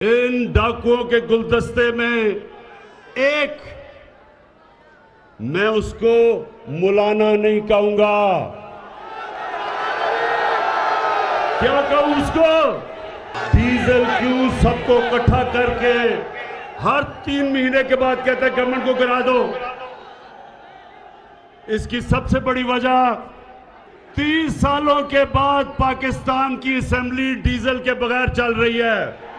इन डाकुओं के गुलदस्ते में एक, मैं उसको मुलाना नहीं कहूंगा। क्या कहूं उसको? डीजल क्यों सबको इकट्ठा करके हर 3 महीने के बाद कहते हैं गवर्नमेंट को गिरा दो। इसकी सबसे बड़ी वजह 30 सालों के बाद पाकिस्तान की असेंबली डीजल के बगैर चल रही है,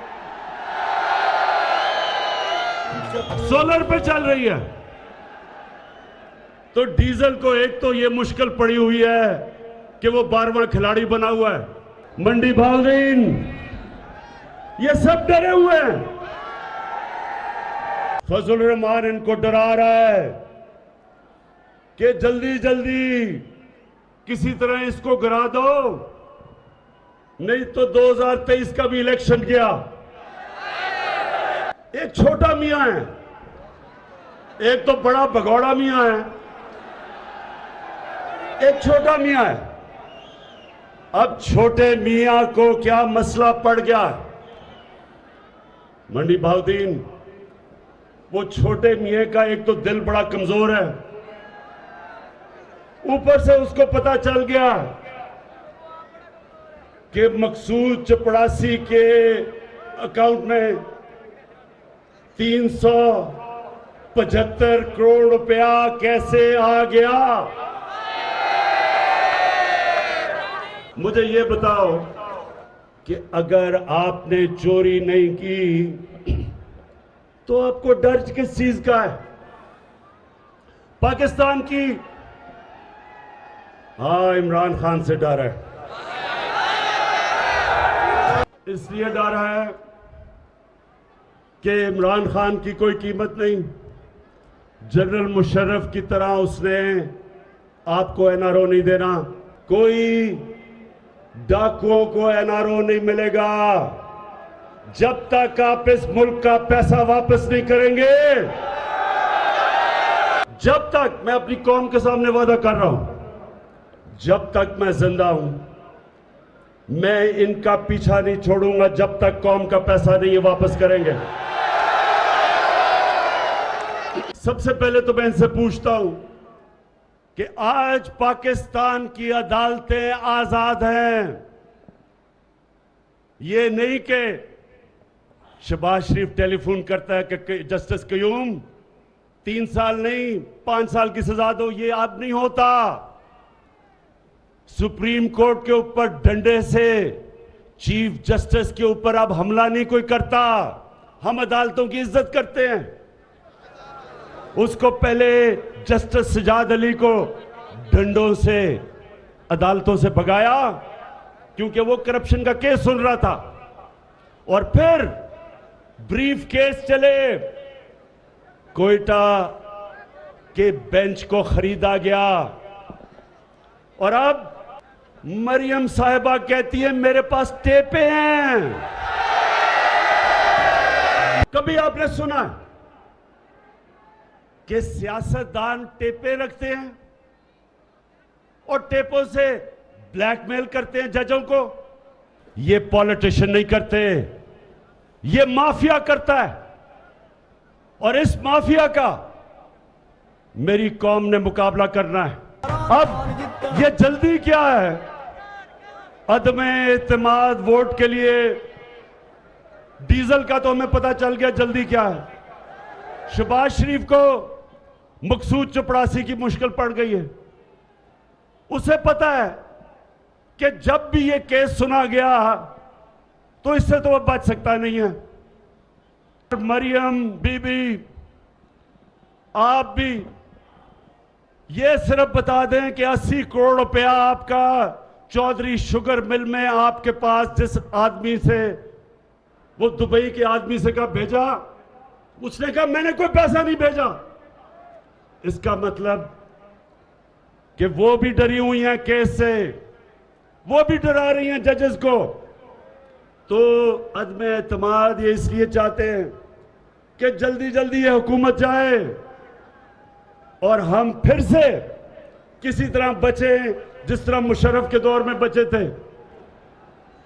सोलर पे चल रही है। तो डीजल को एक तो ये मुश्किल पड़ी हुई है कि वो 12वां खिलाड़ी बना हुआ है। मंडी भावरीन ये सब डरे हुए हैं। फजल रहमान इनको डरा रहा है कि जल्दी जल्दी किसी तरह इसको गिरा दो, नहीं तो 2023 का भी इलेक्शन गया। एक छोटा मियां है, एक तो बड़ा भगौड़ा मियां है, एक छोटा मियां है। अब छोटे मियां को क्या मसला पड़ गया? मंडी भावदीन, वो छोटे मियां का एक तो दिल बड़ा कमजोर है, ऊपर से उसको पता चल गया कि मकसूद चपड़ासी के अकाउंट में 375 करोड़ रुपया कैसे आ गया। मुझे ये बताओ कि अगर आपने चोरी नहीं की तो आपको डर किस चीज का है? पाकिस्तान की, हाँ, इमरान खान से डर है। इसलिए डर है कि इमरान खान की कोई कीमत नहीं। जनरल मुशर्रफ की तरह उसने आपको एनआरओ नहीं देना। कोई डाकुओं को एनआरओ नहीं मिलेगा जब तक आप इस मुल्क का पैसा वापस नहीं करेंगे। जब तक, मैं अपनी कौम के सामने वादा कर रहा हूं, जब तक मैं जिंदा हूं मैं इनका पीछा नहीं छोड़ूंगा जब तक कौम का पैसा नहीं ये वापस करेंगे। सबसे पहले तो मैं इनसे पूछता हूं कि आज पाकिस्तान की अदालतें आजाद हैं। ये नहीं कि शहबाज शरीफ टेलीफोन करता है कि जस्टिस कयूम 3 साल नहीं 5 साल की सजा दो, ये अब नहीं होता। सुप्रीम कोर्ट के ऊपर डंडे से चीफ जस्टिस के ऊपर अब हमला नहीं कोई करता। हम अदालतों की इज्जत करते हैं। उसको पहले जस्टिस सजाद अली को डंडों से अदालतों से भगाया क्योंकि वो करप्शन का केस सुन रहा था, और फिर ब्रीफ केस चले, कोयटा के बेंच को खरीदा गया, और अब मरियम साहिबा कहती है मेरे पास टेपे हैं। कभी आपने सुना कि सियासतदान टेपे रखते हैं और टेपों से ब्लैकमेल करते हैं जजों को? ये पॉलिटिशियन नहीं करते, ये माफिया करता है, और इस माफिया का मेरी कौम ने मुकाबला करना है। अब ये जल्दी क्या है? अदमे एतमाद वोट के लिए डीजल का तो हमें पता चल गया जल्दी क्या है। शहबाज शरीफ को मकसूद चपड़ासी की मुश्किल पड़ गई है। उसे पता है कि जब भी ये केस सुना गया तो इससे तो वह बच सकता नहीं है। मरियम बीबी, आप भी ये सिर्फ बता दें कि 80 करोड़ रुपया आपका चौधरी शुगर मिल में आपके पास जिस आदमी से, वो दुबई के आदमी से कहा भेजा, उसने कहा मैंने कोई पैसा नहीं भेजा। इसका मतलब कि वो भी डरी हुई हैं केस से, वो भी डरा रही हैं जजेस को। तो अदम एतमाद ये इसलिए चाहते हैं कि जल्दी जल्दी ये हुकूमत जाए और हम फिर से किसी तरह बचे जिस तरह मुशर्रफ के दौर में बचे थे।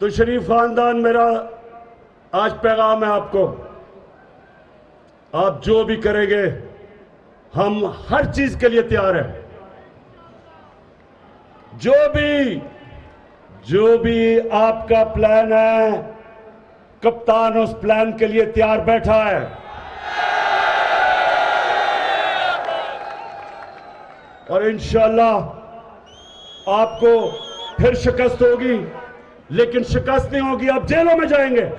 तो शरीफ खानदान मेरा आज पैगाम है आपको, आप जो भी करेंगे हम हर चीज के लिए तैयार हैं। जो भी आपका प्लान है, कप्तान उस प्लान के लिए तैयार बैठा है। और इंशाअल्लाह आपको फिर शिकस्त होगी, लेकिन शिकस्त नहीं होगी, आप जेलों में जाएंगे।